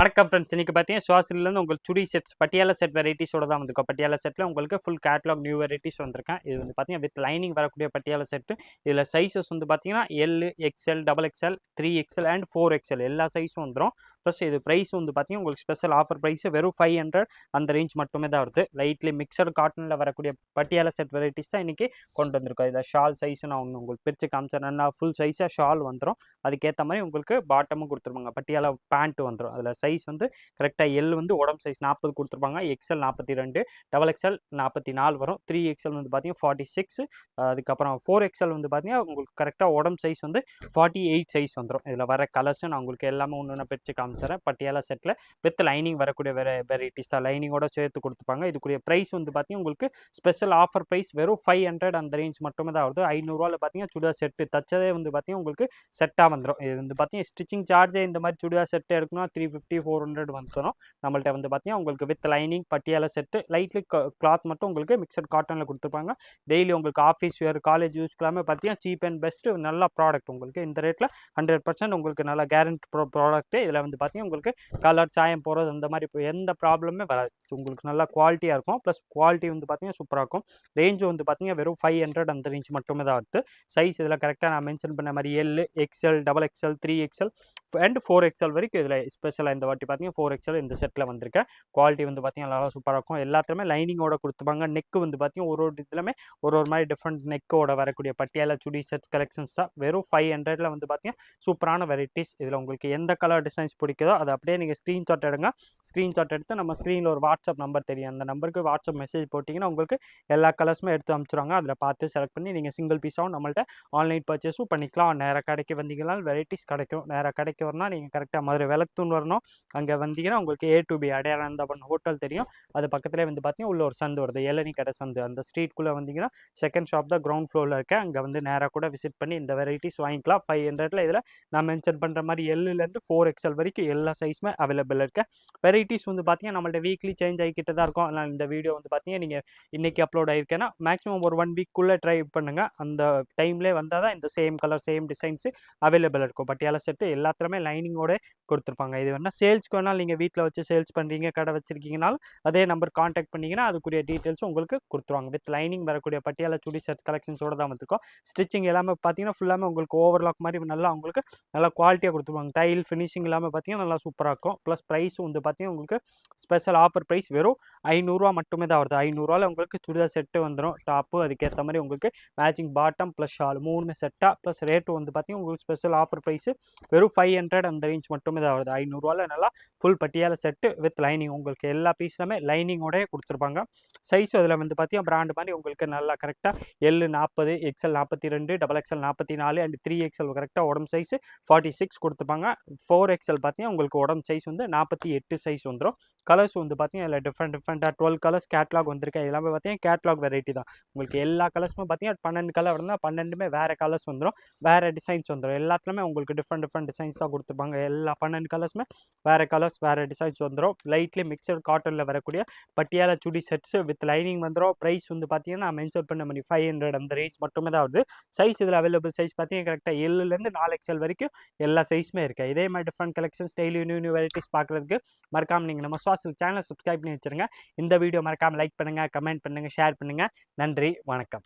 வணக்கம் ஃப்ரெண்ட்ஸ். இன்னைக்கு பார்த்தீங்கன்னா சுவாசிலிருந்து உங்களுக்கு சுடி செட்ஸ் பட்டியாலா செட் வெரைட்டிஸோட தான் வந்திருக்கும். பட்டியாலா செட்டில் உங்களுக்கு ஃபுல் கேட்லாக் நியூ வெரைட்டிஸ் வந்திருக்கேன். இது வந்து பார்த்தீங்கன்னா வித் லைனிங் வரக்கூடிய பட்டியாலா செட்டு. இதில் சைஸஸ் வந்து பார்த்தீங்கன்னா L, XL, double XL, 3XL and 4XL எல்லா சைஸும் வந்துடும். ப்ளஸ் இது ப்ரைஸ் வந்து பார்த்தீங்கன்னா உங்களுக்கு ஸ்பெஷல் ஆஃபர் ப்ரைஸ் வெறும் 500 அந்த ரேஞ்ச் மட்டுமே தான் வருது. லைட்லி மிக்சடு காட்டனில் வரக்கூடிய பட்டியாலா செட் வெரைட்டிஸ் தான் இன்றைக்கி கொண்டு வந்திருக்கோம். இதில் ஷால் சைஸும் நான் ஒன்று உங்களுக்கு பிரித்து காமிச்சேன்னா ஃபுல் சைஸாக ஷால் வந்துடும். அதுக்கேற்ற மாதிரி உங்களுக்கு பாட்டமும் கொடுத்துருவாங்க. பட்டியாலா பேண்ட் வந்துடும். அதில் சைஸ் வந்து கரெக்டாக எல் வந்து உடம்பு சைஸ் 40 கொடுத்துருப்பாங்க, எக்ஸ்எல் 42, டபுள் எக்ஸ்எல் 44 வரும், 3XL வந்து பார்த்தீங்கன்னா 46, அதுக்கப்புறம் 4XL வந்து பார்த்தீங்கன்னா உங்களுக்கு கரெக்டாக உடம்பு சைஸ் வந்து 48 சைஸ் வந்துடும். இதில் வர கலர்ஸும் நான் உங்களுக்கு எல்லாமே ஒன்று பிரித்து காமிச்சிடறேன். பட்டியாலா செட்டில் வித் லைனிங் வரக்கூடிய வெரைட்டிஸ் தான் லைனிங்கோட சேர்த்து கொடுத்துப்பாங்க. இதுக்குரிய ப்ரைஸ் வந்து பார்த்தீங்கன்னா உங்களுக்கு ஸ்பெஷல் ஆஃபர் ப்ரைஸ் வெறும் 500 அந்த ரேஞ்ச் மட்டுமே தான் வருது. 500 பார்த்தீங்கன்னா சுடிதார் செட்டு தச்சதே வந்து பார்த்தீங்கன்னா உங்களுக்கு செட்டாக வந்துடும். இது வந்து பார்த்தீங்கன்னா ஸ்டிச்சிங் சார்ஜே இந்த மாதிரி சுடிதார் செட்டு எடுக்கணும் 350 400 வந்துடும். நம்மள்ட்ட வந்து பார்த்தீங்கன்னா உங்களுக்கு with lining Patiala set lightly cloth மட்டும் உங்களுக்கு மிக்சட் காட்டனில் கொடுத்துருப்பாங்க. டெய்லி உங்களுக்கு ஆஃபீஸ் வேர் காலேஜ் யூஸ்க்கெல்லாமே பார்த்தீங்கன்னா சீப் அண்ட் பெஸ்ட்டு நல்ல ப்ராடக்ட். உங்களுக்கு இந்த ரேட்டில் 100% உங்களுக்கு நல்லா கேரண்டி ப்ராடக்ட்டு. இதில் வந்து பார்த்தீங்கன்னா உங்களுக்கு கலர் சாயம் போகிறது அந்த மாதிரி எந்த ப்ராப்ளமே வராது. உங்களுக்கு நல்லா குவாலிட்டியாக இருக்கும். ப்ளஸ் குவாலிட்டி வந்து பார்த்தீங்கன்னா சூப்பராக இருக்கும். ரேஞ்சு வந்து பார்த்தீங்கன்னா வெறும் 500 அந்த ரேஞ்ச் மட்டுமே தான் வருது. சைஸ் இதில் கரெக்டாக நான் மென்ஷன் பண்ண மாதிரி L, XL, double XL, 3XL and 4XL வரைக்கும் இதில் ஸ்பெஷலாக இந்த வாட்டி பார்த்தீங்கன்னா 4XL இந்த செட்டில் வந்திருக்கேன். குவாலிட்டி வந்து பார்த்தீங்கன்னா நல்லா சூப்பராக இருக்கும். எல்லாத்துலேயுமே லைனிங்கோட கொடுத்துப்பாங்க. நெக்கு வந்து பார்த்தீங்கன்னா ஒரு இதுலையுமே ஒரு மாதிரி டிஃப்ரெண்ட் நெக்கோட வரக்கூடிய பட்டியாலா சுடி செட்ஸ் கலெக்ஷன்ஸ் தான். வெறும் 500 வந்து பார்த்தீங்கன்னா சூப்பரான வெரைட்டிஸ். இதில் உங்களுக்கு எந்த கலர் டிசைன்ஸ் பிடிக்குதோ அதை அப்படியே நீங்கள் ஸ்க்ரீன்ஷாட் எடுங்க. ஸ்க்ரீன்ஷாட் எடுத்து நம்ம ஸ்க்ரீனில் ஒரு வாட்ஸ்அப் நம்பர் தெரியும், அந்த நம்பருக்கு வாட்ஸ்அப் மெசேஜ் போட்டிங்கன்னா உங்களுக்கு எல்லா கலர்ஸுமே எடுத்து அனுப்பிச்சிடுவாங்க. அதில் பார்த்து செலக்ட் பண்ணி நீங்கள் சிங்கிள் பீஸாகவும் நம்மள்ட்ட ஆன்லைன் பர்ச்சேஸும் பண்ணிக்கலாம். நேராக கடைக்கு வந்தீங்கன்னா வெரைட்டிஸ் கிடைக்கும். நேராக கடைக்கு வரணும் நீங்கள் கரெக்டாக மதுரை விளக்குத்தூண் வரணும். அங்கே வந்தீங்கன்னா உங்களுக்கு A to B அடையாளந்தவன் ஹோட்டல் தெரியும். அது பக்கத்துலேயே வந்து பார்த்தீங்கன்னா உள்ள ஒரு சந்து வருது, இளநீ கடை சந்து. அந்த ஸ்ட்ரீட்குள்ளே வந்தீங்கன்னா செகண்ட் ஷாப் தான் கிரவுண்ட் ஃப்ளோரில் இருக்கேன். அங்கே வந்து நேராக கூட விசிட் பண்ணி இந்த வெரைட்டிஸ் வாங்கிக்கலாம். 500 இதில் நான் மென்ஷன் பண்ணுற மாதிரி எல்லுலேருந்து 4XL வரைக்கும் எல்லா சைஸுமே அவைலபிள் இருக்குது. வெரைட்டிஸ் வந்து பார்த்தீங்கன்னா நம்மள்ட்ட வீக்லி சேஞ்ச் ஆகிக்கிட்டு தான் இருக்கும். அதனால் இந்த வீடியோ வந்து பார்த்தீங்கன்னா நீங்கள் இன்றைக்கி அப்லோட் ஆகிருக்கேன்னா மேக்ஸிமம் ஒரு 1 வீக்குள்ளே ட்ரை பண்ணுங்கள். அந்த டைம்லேயே வந்தால் தான் இந்த same colour same designs available இருக்கும். பட்டியாலா செட்டு எல்லாத்துலேயுமே லைனிங்கோட கொடுத்துருப்பாங்க. இது வேணால் சேல்ஸ்க்கு வேணால் நீங்கள் வீட்டில் வச்சு சேல்ஸ் பண்ணுறீங்க, கடை வச்சுருக்கீங்கனாலும் அதே நம்பர் காண்டாக்ட் பண்ணிங்கன்னா அதுக்குரிய டீட்டெயில்ஸும் உங்களுக்கு கொடுத்துருவாங்க. வித் லைனிங் வரக்கூடிய பட்டியாலா சுடி செட்ஸ் கலெக்ஷன்ஸோடு தான் வந்துருக்கும். ஸ்டிச்சிங் எல்லாமே பார்த்தீங்கன்னா ஃபுல்லாமே உங்களுக்கு ஓவர்லாக் மாதிரி நல்லா உங்களுக்கு நல்லா குவாலிட்டியாக கொடுத்துருவாங்க. டைல் ஃபினிஷிங் எல்லாமே பார்த்தீங்கன்னா நல்லா சூப்பராக இருக்கும். ப்ளஸ் ப்ரைஸும் வந்து பார்த்தீங்கன்னா உங்களுக்கு ஸ்பெஷல் ஆஃபர் ப்ரைஸ் வெறும் 500 மட்டுமே தான் வருது. 500 உங்களுக்கு சுடிதார் செட்டு வந்துடும். டாப்பு அதுக்கேற்ற மாதிரி உங்களுக்கு மேட்சிங் பாட்டம் ப்ளஸ் ஷால் 3 செட்டாக ப்ளஸ் ரேட்டு வந்து பார்த்தீங்கன்னா உங்களுக்கு ஸ்பெஷல் ஆஃபர் ப்ரைஸு வெறும் 500 அந்த ரேஞ்ச் மட்டுமே தான் வருது. 500 நல்லா full Patiala set with lining உங்களுக்கு எல்லா பீஸ்லுமே லைனிங்கோடய கொடுத்துருப்பாங்க. சைஸ் அதில் வந்து பார்த்தீங்கன்னா பிராண்டு மாதிரி உங்களுக்கு நல்லா கரெக்டாக L 40, XL 42, double XL 44 and 3XL கரெக்டாக உடம்பு சைஸ் 46 கொடுத்துப்பாங்க. 4XL பார்த்தீங்கன்னா உங்களுக்கு உடம்பு சைஸ் வந்து 48 சைஸ் வந்துடும். கலர்ஸ் வந்து பார்த்தீங்கன்னா இதில் டிஃப்ரெண்ட்டாக 12 கலர்ஸ் கேட்லாக் வந்திருக்கு. எல்லாமே பார்த்தீங்கன்னா கேட்லாக் வெரைட்டி தான். உங்களுக்கு எல்லா கலர்ஸுமே பார்த்தீங்கன்னா 12 கலர் இருந்தால் 12மே வேறு கலர்ஸ் வந்துடும், வேறு டிசைன்ஸ் வந்துடும். எல்லாத்துலேயுமே உங்களுக்கு டிஃப்ரெண்ட் டிசைன்ஸாக கொடுத்துருப்பாங்க. எல்லா 12 கலர்ஸுமே வேறு கலர்ஸ் வேறு டிசைன்ஸ் வந்துடும். லைட்லி மிக்சட் காட்டனில் வரக்கூடிய பட்டியாலா சுடி செட்ஸ் வித் லைனிங் வந்துடும். ப்ரைஸ் வந்து பார்த்தீங்கன்னா நான் மென்ஷன் பண்ண மாதிரி 500 அந்த ரேஞ்ச் மட்டுமே தான் வருது. சைஸ் இதில் அவைலபிள் சைஸ் பார்த்தீங்கன்னா கரெக்டாக எல்லுலேருந்து 4XL வரைக்கும் எல்லா சைஸுமே இருக்குது. இதே மாதிரி different collections daily new varieties பார்க்குறதுக்கு மறக்காமல் நீங்கள் நம்ம சுவாசில் சேனல் சப்ஸ்கிரைப் பண்ணி வச்சுருங்க. இந்த வீடியோ மறக்காமல் லைக் பண்ணுங்கள், கமெண்ட் பண்ணுங்கள், ஷேர் பண்ணுங்கள். நன்றி, வணக்கம்.